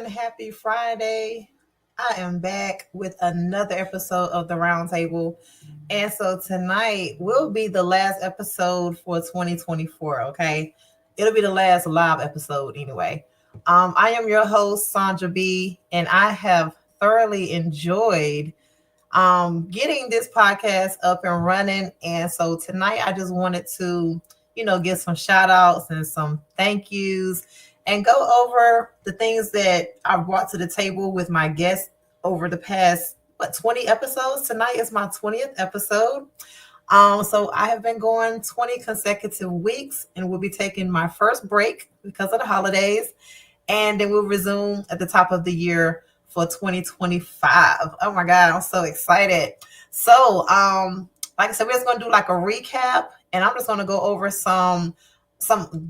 and happy Friday. I am back with another episode of the RoundTable. And so tonight will be the last episode for 2024, okay? It'll be the last live episode anyway. I am your host, Sandra B, and I have thoroughly enjoyed getting this podcast up and running. And so tonight I just wanted to, give some shout outs and some thank yous and go over the things that I've brought to the table with my guests over the past, 20 episodes. Tonight is my 20th episode. So I have been going 20 consecutive weeks and we'll be taking my first break because of the holidays. And then we'll resume at the top of the year for 2025. Oh my God, I'm so excited. So, like I said, we're just gonna do like a recap, and I'm just gonna go over some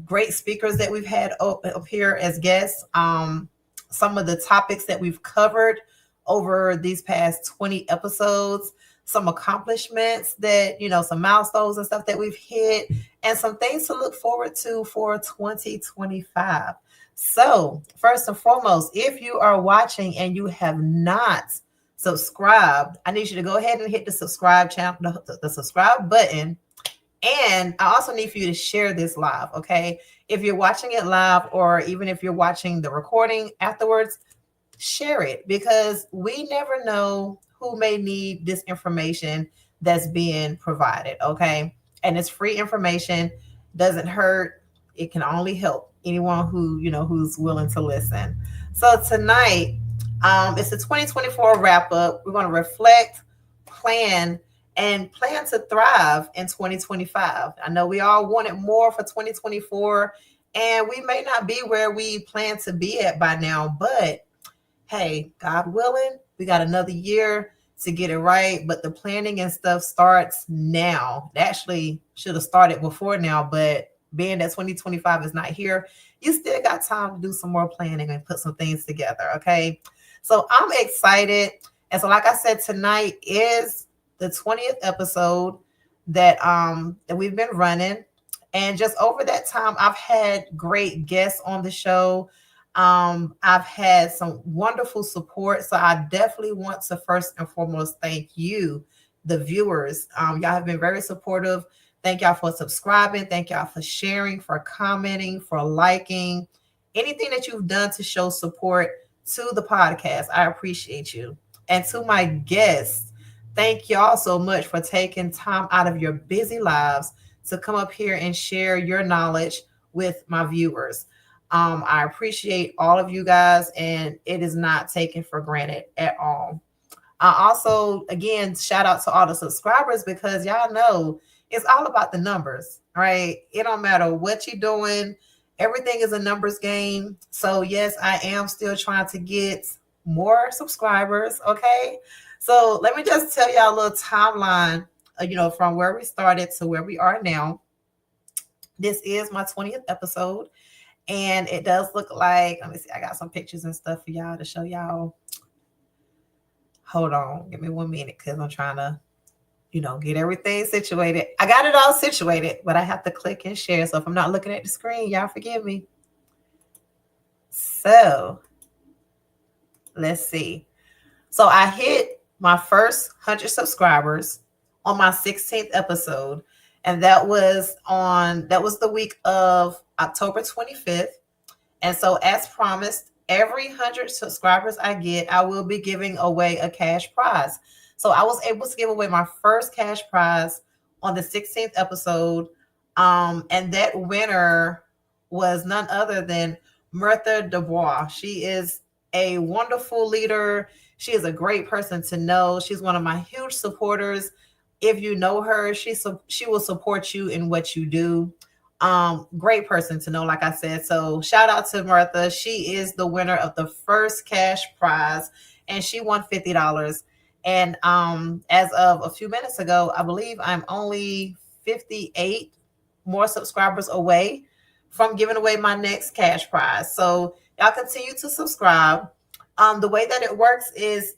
great speakers that we've had up here as guests. Some of the topics that we've covered over these past 20 episodes, some accomplishments that, some milestones and stuff that we've hit, and some things to look forward to for 2025. So, first and foremost, if you are watching and you have not subscribed, I need you to go ahead and hit the subscribe channel, the subscribe button. And I also need for you to share this live, okay? If you're watching it live, or even if you're watching the recording afterwards, share it, because we never know who may need this information that's being provided, okay? And it's free information, doesn't hurt, it can only help anyone who's willing to listen. So tonight, it's the 2024 wrap up. We're going to reflect, plan, and plan to thrive in 2025. I know we all wanted more for 2024, and we may not be where we plan to be at by now, but hey, God willing, we got another year to get it right. But the planning and stuff starts now. It actually should have started before now, but being that 2025 is not here, you still got time to do some more planning and put some things together, okay? So I'm excited. And so, like I said, tonight is the 20th episode that we've been running. And just over that time, I've had great guests on the show. I've had some wonderful support. So I definitely want to first and foremost thank you, the viewers. Y'all have been very supportive. Thank y'all for subscribing. Thank y'all for sharing, for commenting, for liking, anything that you've done to show support to the podcast. I appreciate you. And to my guests, thank y'all so much for taking time out of your busy lives to come up here and share your knowledge with my viewers. I appreciate all of you guys, and it is not taken for granted at all. I also, again, shout out to all the subscribers, because y'all know it's all about the numbers, right? It don't matter what you're doing. Everything is a numbers game. So yes, I am still trying to get more subscribers, okay? So let me just tell y'all a little timeline, from where we started to where we are now. This is my 20th episode. And it does look like, let me see, I got some pictures and stuff for y'all to show y'all. Hold on, give me 1 minute, because I'm trying to, get everything situated. I got it all situated, but I have to click and share. So if I'm not looking at the screen, y'all forgive me. So let's see. So I hit my first 100 subscribers on my 16th episode. And that was the week of October 25th. And so, as promised, every 100 subscribers I get, I will be giving away a cash prize. So I was able to give away my first cash prize on the 16th episode. And that winner was none other than Martha Dubois. She is a wonderful leader. She is a great person to know. She's one of my huge supporters. If you know her, she will support you in what you do. Great person to know, like I said. So shout out to Martha. She is the winner of the first cash prize, and she won $50. And as of a few minutes ago, I believe I'm only 58 more subscribers away from giving away my next cash prize. So y'all continue to subscribe. The way that it works is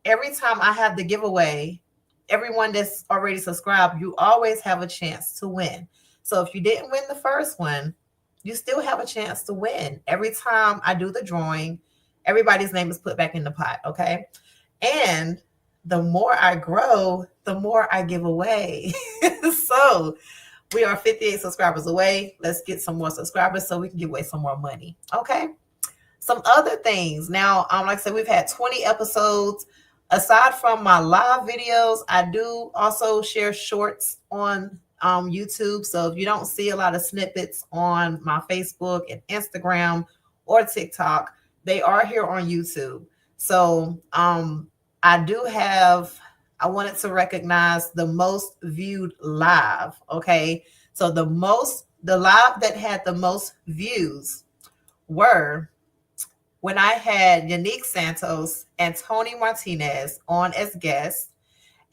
every time I have the giveaway, everyone that's already subscribed, you always have a chance to win. So if you didn't win the first one, you still have a chance to win. Every time I do the drawing, Everybody's name is put back in the pot, okay? And the more I grow, the more I give away. So we are 58 subscribers away. Let's get some more subscribers so we can give away some more money. Okay. Some other things. Now, like I said, we've had 20 episodes. Aside from my live videos, I do also share shorts on YouTube. So if you don't see a lot of snippets on my Facebook and Instagram or TikTok, they are here on YouTube. So I do have, I wanted to recognize the most viewed live. Okay. So the live that had the most views were when I had Unique Santos and Tony Martinez on as guests,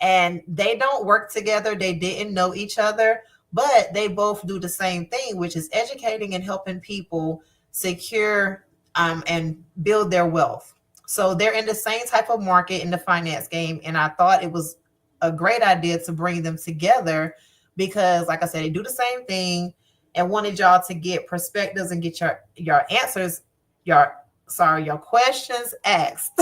and they don't work together. They didn't know each other, but they both do the same thing, which is educating and helping people secure and build their wealth. So they're in the same type of market in the finance game, and I thought it was a great idea to bring them together because, like I said, they do the same thing, and wanted y'all to get perspectives and get your answers, your your questions asked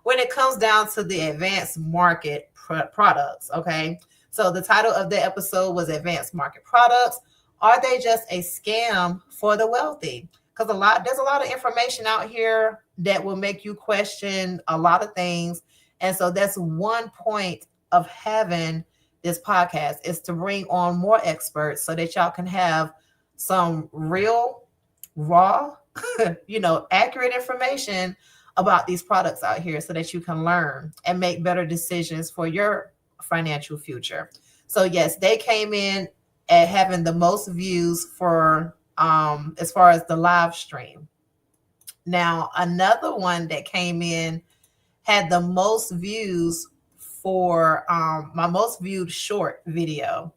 when it comes down to the advanced market products. Okay. So the title of the episode was Advanced Market Products. Are they just a scam for the wealthy? Because there's a lot of information out here that will make you question a lot of things. And so that's one point of having this podcast, is to bring on more experts so that y'all can have some real, raw, accurate information about these products out here so that you can learn and make better decisions for your financial future. So yes, they came in at having the most views for as far as the live stream. Now, another one that came in had the most views for my most viewed short video.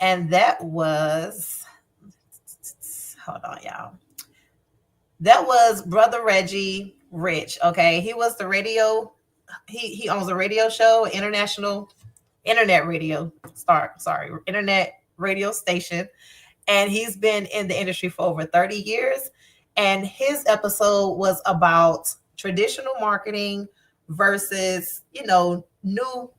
And that was, hold on, y'all. That was Brother Reggie Rich. Okay. He was the radio. He owns a radio show, international internet radio internet radio station. And he's been in the industry for over 30 years. And his episode was about traditional marketing versus, new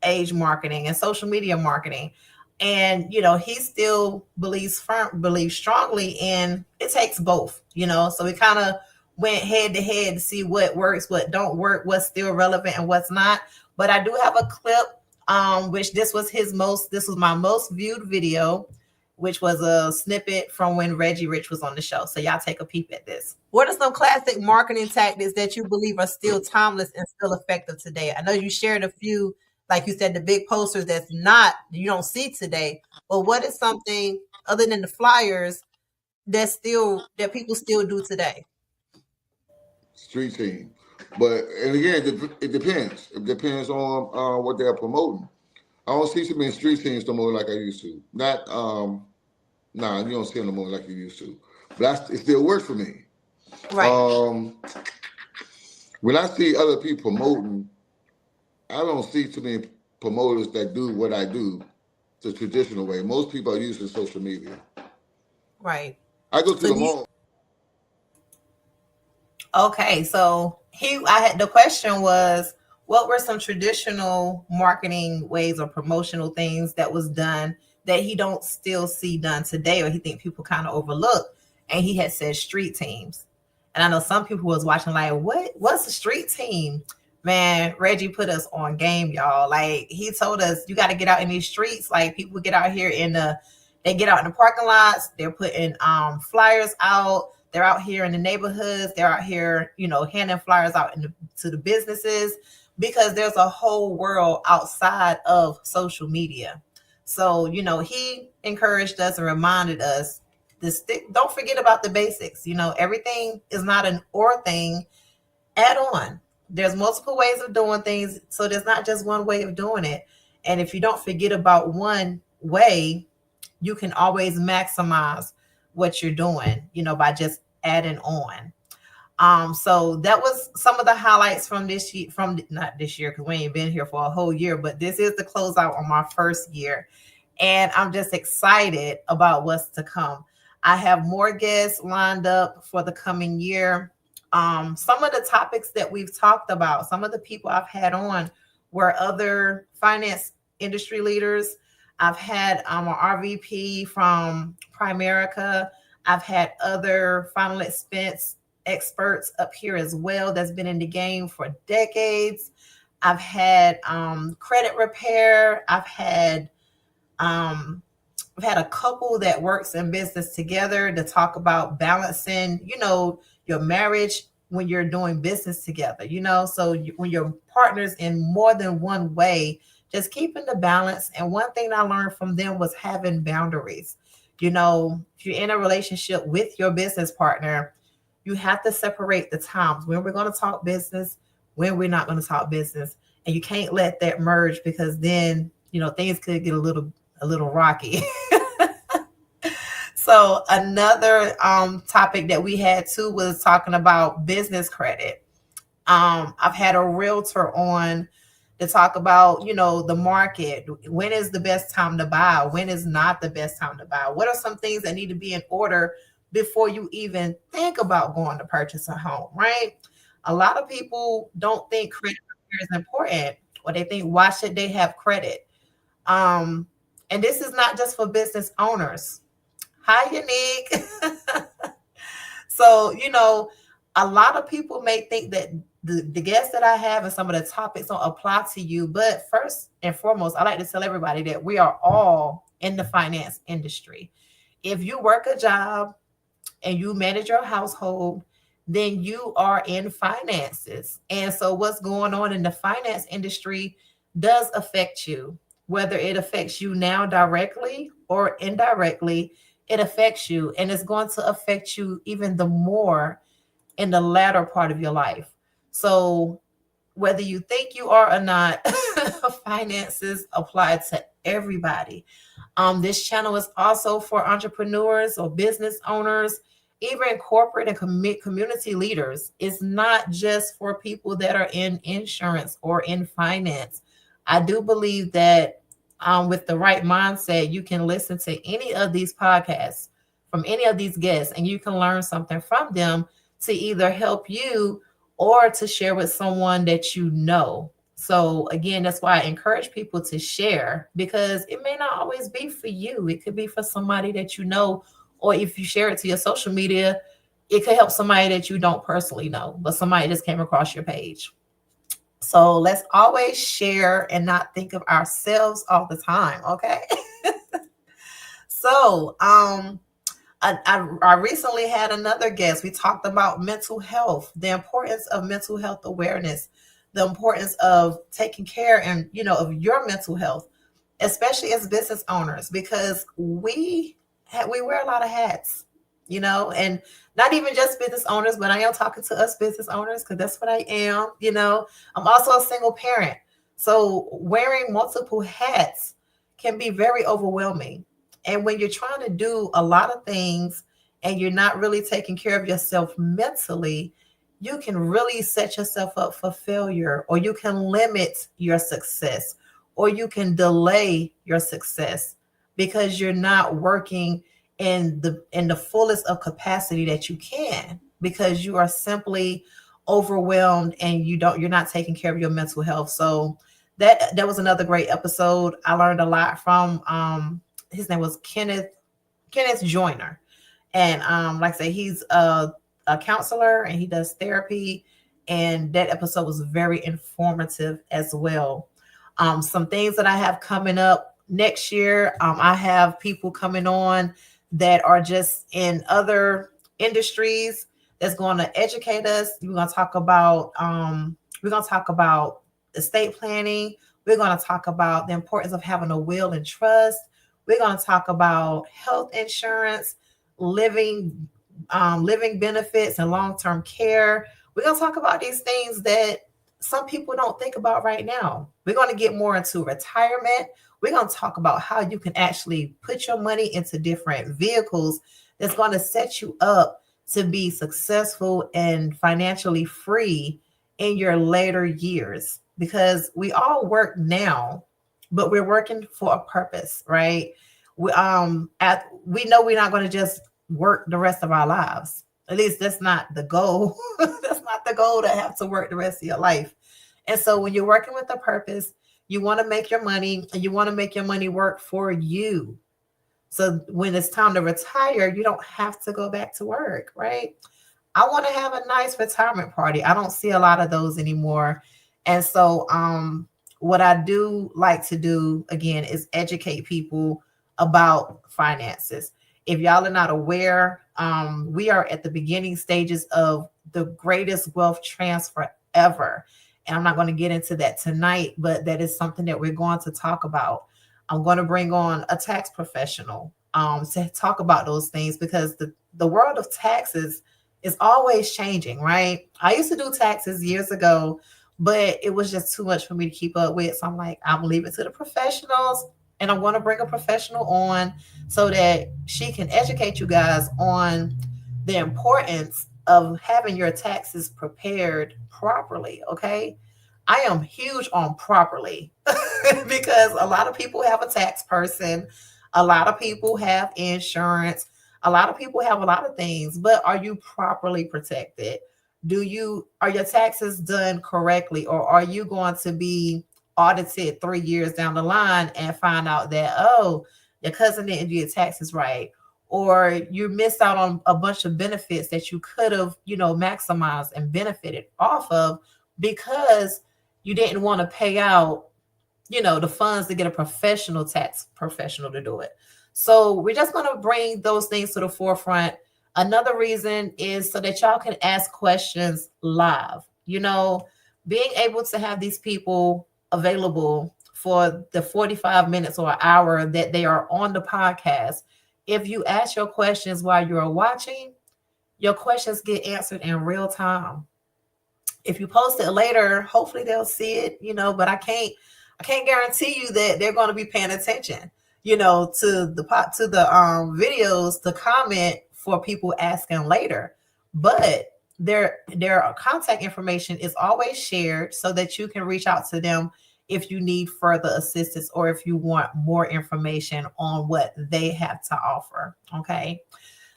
age marketing and social media marketing. And he still believes strongly in it takes both, so we kind of went head to head to see what works, what don't work, what's still relevant and what's not. But I do have a clip, which this was my most viewed video, which was a snippet from when Reggie Rich was on the show. So y'all take a peep at this. What are some classic marketing tactics that you believe are still timeless and still effective today? I know you shared a few, like you said, the big posters you don't see today. But what is something other than the flyers that people still do today? Street team. And again, it depends. It depends on what they're promoting. I don't see so many street teams no more like I used to. Not, you don't see them no more like you used to. But it still works for me. Right. When I see other people promoting, I don't see too many promoters that do what I do the traditional way. Most people are using social media. Right. I go to the mall. Okay, so the question was, what were some traditional marketing ways or promotional things that was done that he don't still see done today, or he think people kind of overlook? And he had said street teams. And I know some people was watching like, what's a street team? Man, Reggie put us on game, y'all. Like, he told us, you got to get out in these streets. Like, people get out here they get out in the parking lots. They're putting flyers out. They're out here in the neighborhoods. They're out here, handing flyers out to the businesses, because there's a whole world outside of social media. So, he encouraged us and reminded us don't forget about the basics. Everything is not an or thing. Add on. There's multiple ways of doing things. So there's not just one way of doing it. And if you don't forget about one way, you can always maximize what you're doing, by just adding on. So that was some of the highlights from this year, not this year, because we ain't been here for a whole year, but this is the closeout on my first year. And I'm just excited about what's to come. I have more guests lined up for the coming year. Some of the topics that we've talked about, some of the people I've had on were other finance industry leaders. I've had an RVP from Primerica. I've had other final expense experts up here as well that's been in the game for decades. I've had credit repair. Um, I've had a couple that works in business together to talk about balancing, your marriage when you're doing business together, so when you're partners in more than one way, just keeping the balance. And one thing I learned from them was having boundaries. If you're in a relationship with your business partner, you have to separate the times when we're going to talk business, when we're not going to talk business. And you can't let that merge, because then, things could get a little rocky. So another topic that we had too was talking about business credit. I've had a realtor on to talk about, the market. When is the best time to buy? When is not the best time to buy? What are some things that need to be in order before you even think about going to purchase a home, right? A lot of people don't think credit is important, or they think, why should they have credit? Um, and this is not just for business owners. Hi, Unique. So, a lot of people may think that the guests that I have and some of the topics don't apply to you. But first and foremost, I like to tell everybody that we are all in the finance industry. If you work a job and you manage your household, then you are in finances. And so what's going on in the finance industry does affect you, whether it affects you now directly or indirectly. It affects you, and it's going to affect you even the more in the latter part of your life. So whether you think you are or not, finances apply to everybody. This channel is also for entrepreneurs or business owners, even corporate and community leaders. It's not just for people that are in insurance or in finance. I do believe that with the right mindset, you can listen to any of these podcasts from any of these guests, and you can learn something from them to either help you or to share with someone that you know. So again, that's why I encourage people to share, because it may not always be for you. It could be for somebody that you know, or if you share it to your social media, it could help somebody that you don't personally know, but somebody just came across your page. So let's always share and not think of ourselves all the time, okay? So, I recently had another guest. We talked about mental health, the importance of mental health awareness, the importance of taking care and of your mental health, especially as business owners, because we wear a lot of hats, and not even just business owners, but I am talking to us business owners because that's what I am. I'm also a single parent, so wearing multiple hats can be very overwhelming. And when you're trying to do a lot of things and you're not really taking care of yourself mentally, you can really set yourself up for failure, or you can limit your success, or you can delay your success because you're not working in the fullest of capacity that you can, because you are simply overwhelmed and you're not taking care of your mental health. So that was another great episode. I learned a lot from his name was Kenneth Joyner. And like I say, he's a counselor and he does therapy. And that episode was very informative as well. Some things that I have coming up next year, I have people coming on that are just in other industries that's going to educate us. We're going to talk about estate planning. We're going to talk about the importance of having a will and trust. We're going to talk about health insurance, living living benefits, and long-term care. We're going to talk about these things that some people don't think about right now. We're going to get more into retirement. We're going to talk about how you can actually put your money into different vehicles that's going to set you up to be successful and financially free in your later years. Because we all work now, but we're working for a purpose, right? We know we're not going to just work the rest of our lives. At least that's not the goal. That's not the goal to have to work the rest of your life. And so when you're working with a purpose, you want to make your money and you want to make your money work for you. So when it's time to retire, you don't have to go back to work, right? I want to have a nice retirement party. I don't see a lot of those anymore. And so what I do like to do again is educate people about finances. If y'all are not aware, we are at the beginning stages of the greatest wealth transfer ever. And I'm not going to get into that tonight, but that is something that we're going to talk about. I'm going to bring on a tax professional to talk about those things because the world of taxes is always changing, right? I used to do taxes years ago, but it was just too much for me to keep up with. So I'm like, I'm gonna leave it to the professionals and I'm gonna bring a professional on so that she can educate you guys on the importance of having your taxes prepared properly. Okay. I am huge on properly because a lot of people have a tax person, a lot of people have insurance, a lot of people have a lot of things, but are you properly protected? Are your taxes done correctly, or are you going to be audited 3 years down the line and find out that, oh, your cousin didn't do your taxes right, or you missed out on a bunch of benefits that you could have, maximized and benefited off of because you didn't want to pay out, the funds to get a professional tax professional to do it. So we're just going to bring those things to the forefront. Another reason is so that y'all can ask questions live. Being able to have these people available for the 45 minutes or an hour that they are on the podcast. If you ask your questions while you're watching, your questions get answered in real time. If you post it later, hopefully they'll see it, but I can't guarantee you that they're going to be paying attention, to the videos, the comment for people asking later. But their contact information is always shared so that you can reach out to them if you need further assistance or if you want more information on what they have to offer. Okay.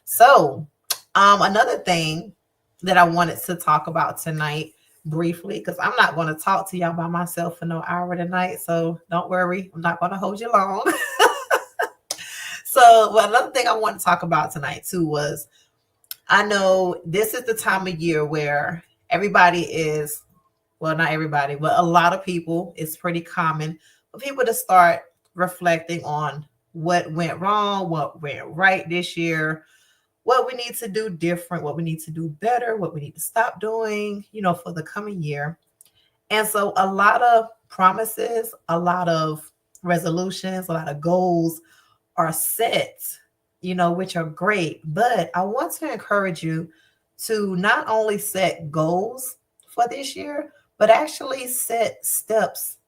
So, another thing that I wanted to talk about tonight briefly, because I'm not going to talk to y'all by myself for no hour tonight. So don't worry, I'm not going to hold you long. So, well, another thing I want to talk about tonight too was I know this is the time of year where everybody is, well, not everybody, but a lot of people, it's pretty common for people to start reflecting on what went wrong, what went right this year, what we need to do different, what we need to do better, what we need to stop doing, for the coming year. And so a lot of promises, a lot of resolutions, a lot of goals are set, which are great. But I want to encourage you to not only set goals for this year, but actually set steps,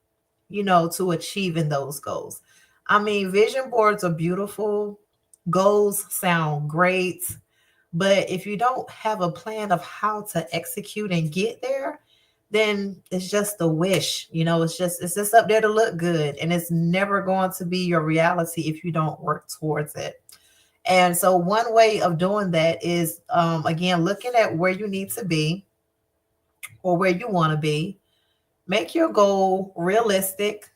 to achieving those goals. I mean, vision boards are beautiful, goals sound great, but if you don't have a plan of how to execute and get there, then it's just a wish. It's just up there to look good, and it's never going to be your reality if you don't work towards it. And so one way of doing that is again looking at where you need to be or where you want to be. Make your goal realistic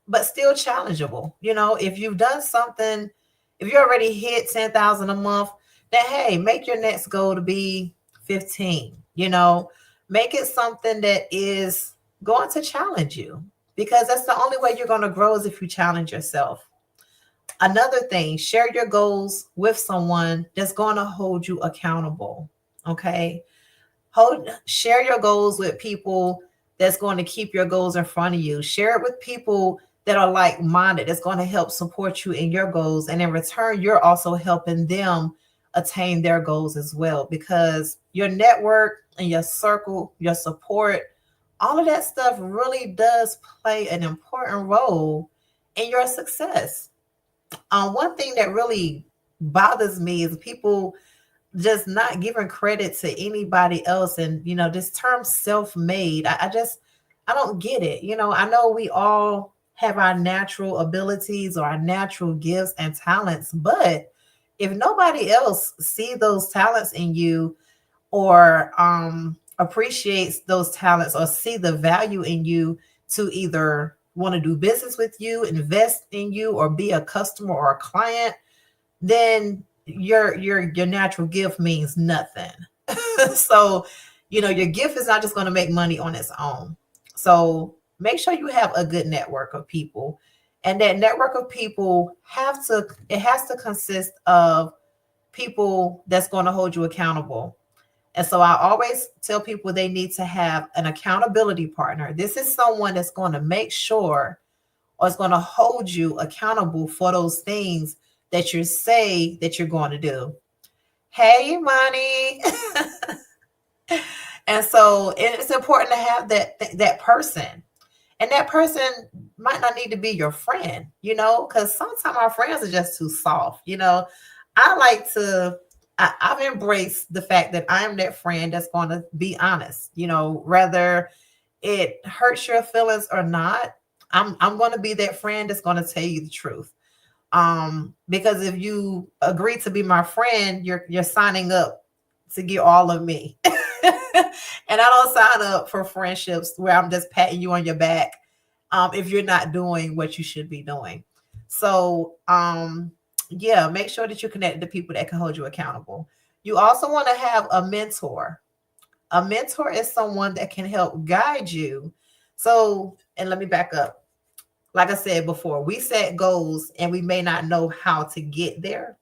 but still challengeable. If you've done something, if you already hit 10,000 a month, then hey, make your next goal to be 15. Make it something that is going to challenge you because that's the only way you're going to grow is if you challenge yourself. Another thing, share your goals with someone that's going to hold you accountable. Okay. Share your goals with people that's going to keep your goals in front of you. Share it with people that are like-minded, that's going to help support you in your goals. And in return, you're also helping them attain their goals as well, because your network and your circle, your support, all of that stuff really does play an important role in your success. One thing that really bothers me is people just not giving credit to anybody else. And, this term self-made, I don't get it. I know we all have our natural abilities or our natural gifts and talents, but If nobody else see those talents in you, or appreciates those talents, or see the value in you to either want to do business with you, invest in you, or be a customer or a client, then your natural gift means nothing. So, your gift is not just going to make money on its own. So make sure you have a good network of people. And that network of people it has to consist of people that's going to hold you accountable. And so I always tell people they need to have an accountability partner. This is someone that's going to make sure, or is going to hold you accountable for those things that you say that you're going to do. Hey, money. And so it's important to have that person. And that person might not need to be your friend, because sometimes our friends are just too soft. I like to, I've embraced the fact that I'm that friend that's going to be honest, whether it hurts your feelings or not. I'm going to be that friend that's going to tell you the truth. Because if you agree to be my friend, you're signing up to get all of me. And I don't sign up for friendships where I'm just patting you on your back, if you're not doing what you should be doing. So, yeah, make sure that you're connected to people that can hold you accountable. You also want to have a mentor. A mentor is someone that can help guide you. So, and let me back up. Like I said before, we set goals and we may not know how to get there.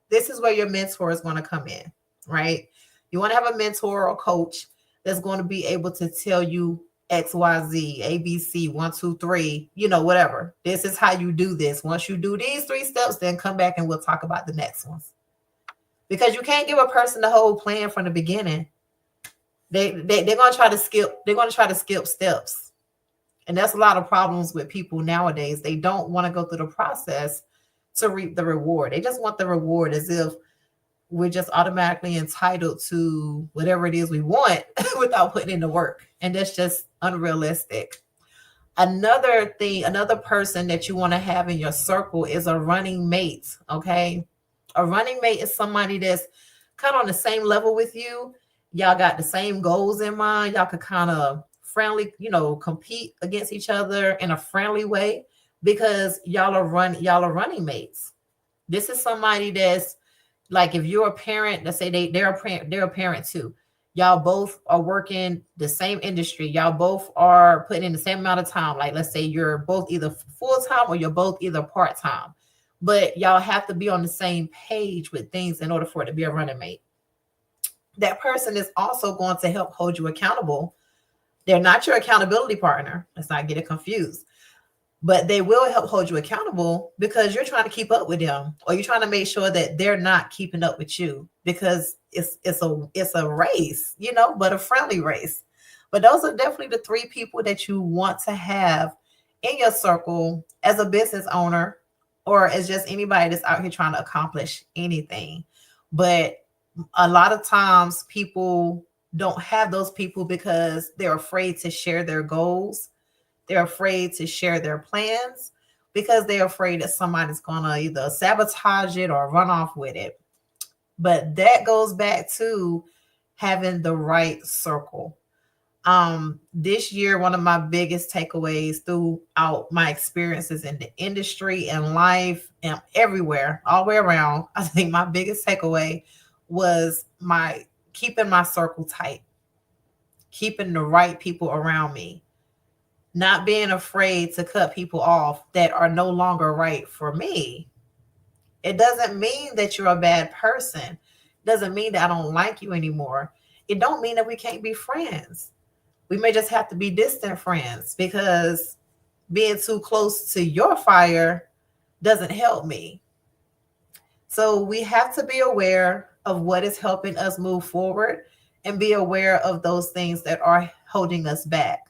This is where your mentor is going to come in, right? You want to have a mentor or coach that's going to be able to tell you X, Y, Z, A, B, C, one, two, three, whatever. This is how you do this. Once you do these three steps, then come back and we'll talk about the next ones. Because you can't give a person the whole plan from the beginning. They're gonna try to skip, steps. And that's a lot of problems with people nowadays. They don't want to go through the process to reap the reward. They just want the reward as if we're just automatically entitled to whatever it is we want without putting in the work. And that's just unrealistic. Another thing, another person that you want to have in your circle is a running mate. Okay. A running mate is somebody that's kind of on the same level with you. Y'all got the same goals in mind. Y'all could kind of friendly, compete against each other in a friendly way, because y'all are running mates. This is somebody that's like, if you're a parent, let's say they're a parent too. Y'all both are working the same industry. Y'all both are putting in the same amount of time. Like, let's say you're both either full time or you're both either part time, but y'all have to be on the same page with things in order for it to be a running mate. That person is also going to help hold you accountable. They're not your accountability partner. Let's not get it confused, but they will help hold you accountable because you're trying to keep up with them, or you're trying to make sure that they're not keeping up with you, because it's a race, but a friendly race. But those are definitely the three people that you want to have in your circle as a business owner, or as just anybody that's out here trying to accomplish anything. But a lot of times people don't have those people because they're afraid to share their goals. They're afraid to share their plans because they're afraid that somebody's going to either sabotage it or run off with it. But that goes back to having the right circle. This year, one of my biggest takeaways throughout my experiences in the industry and life and everywhere, all the way around, I think my biggest takeaway was my keeping my circle tight, keeping the right people around me, not being afraid to cut people off that are no longer right for me. It doesn't mean that you're a bad person. It doesn't mean that I don't like you anymore. It don't mean that we can't be friends. We may just have to be distant friends, because being too close to your fire doesn't help me. So we have to be aware of what is helping us move forward, and be aware of those things that are holding us back,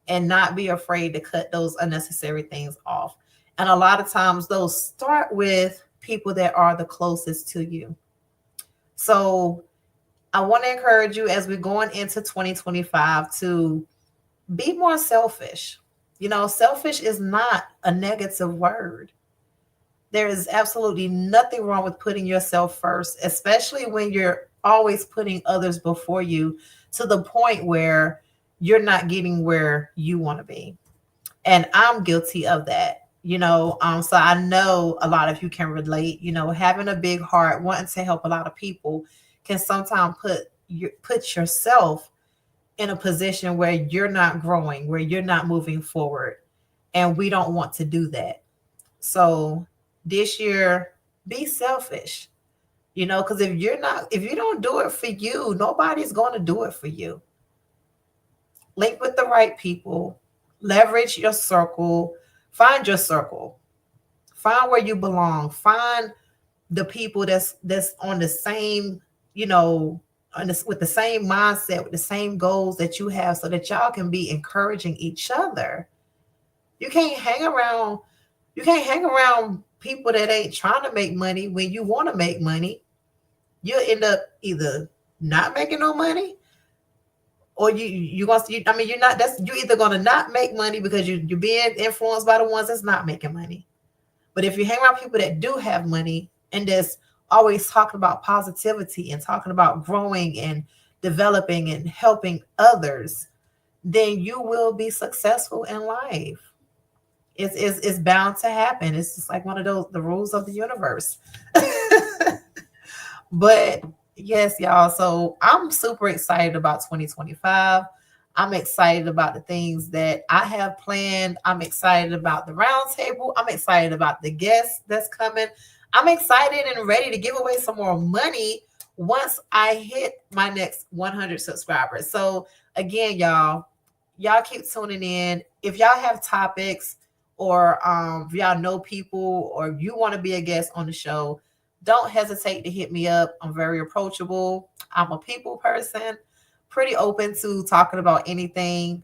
and not be afraid to cut those unnecessary things off. And a lot of times those start with people that are the closest to you. So I want to encourage you, as we're going into 2025, to be more selfish. Selfish is not a negative word. There is absolutely nothing wrong with putting yourself first, especially when you're always putting others before you to the point where you're not getting where you want to be. And I'm guilty of that. So I know a lot of you can relate. Having a big heart, wanting to help a lot of people, can sometimes put yourself in a position where you're not growing, where you're not moving forward, and we don't want to do that. So this year, be selfish. Because if you don't do it for you, nobody's going to do it for you. Link with the right people, leverage your circle, find your circle, find where you belong, find the people that's on the same, you know, with the same mindset, with the same goals that you have, so that y'all can be encouraging each other. You can't hang around, you can't hang around people that ain't trying to make money when you want to make money. You'll end up either not making no money, or I mean, you're not that's you're either gonna not make money because you're being influenced by the ones that's not making money. But if you hang around people that do have money and that's always talking about positivity and talking about growing and developing and helping others, then you will be successful in life. It's bound to happen. It's just like one of those the rules of the universe. But yes, y'all. So I'm super excited about 2025. I'm excited about the things that I have planned. I'm excited about the roundtable. I'm excited about the guests that's coming. I'm excited and ready to give away some more money once I hit my next 100 subscribers. So again, y'all keep tuning in. If y'all have topics, or if y'all know people, or you want to be a guest on the show, don't hesitate to hit me up. I'm very approachable. I'm a people person, pretty open to talking about anything.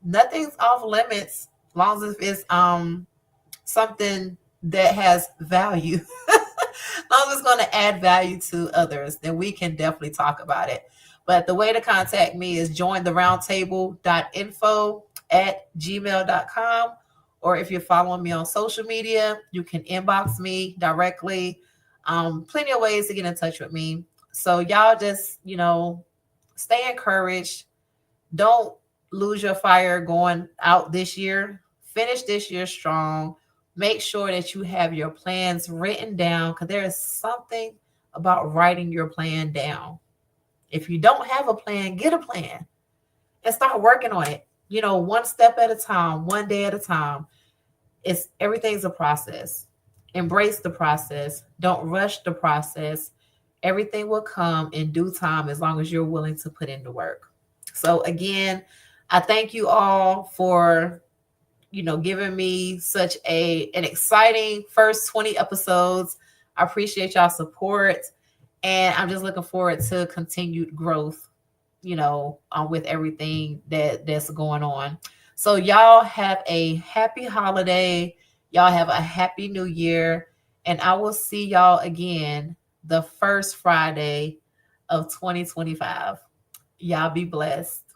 Nothing's off limits, as long as it's something that has value. As long as it's going to add value to others, then we can definitely talk about it. But the way to contact me is join the roundtable.info at gmail.com. Or if you're following me on social media, you can inbox me directly. Plenty of ways to get in touch with me. So y'all just, stay encouraged. Don't lose your fire going out this year. Finish this year strong. Make sure that you have your plans written down, because there is something about writing your plan down. If you don't have a plan, get a plan and start working on it. One step at a time, one day at a time. Everything's a process. Embrace the process. Don't rush the process. Everything will come in due time as long as you're willing to put in the work. So again, I thank you all for giving me such an exciting first 20 episodes. I appreciate y'all support, and I'm just looking forward to continued growth, with everything that's going on. So y'all have a happy holiday. Y'all have a happy new year, and I will see y'all again the first Friday of 2025. Y'all be blessed.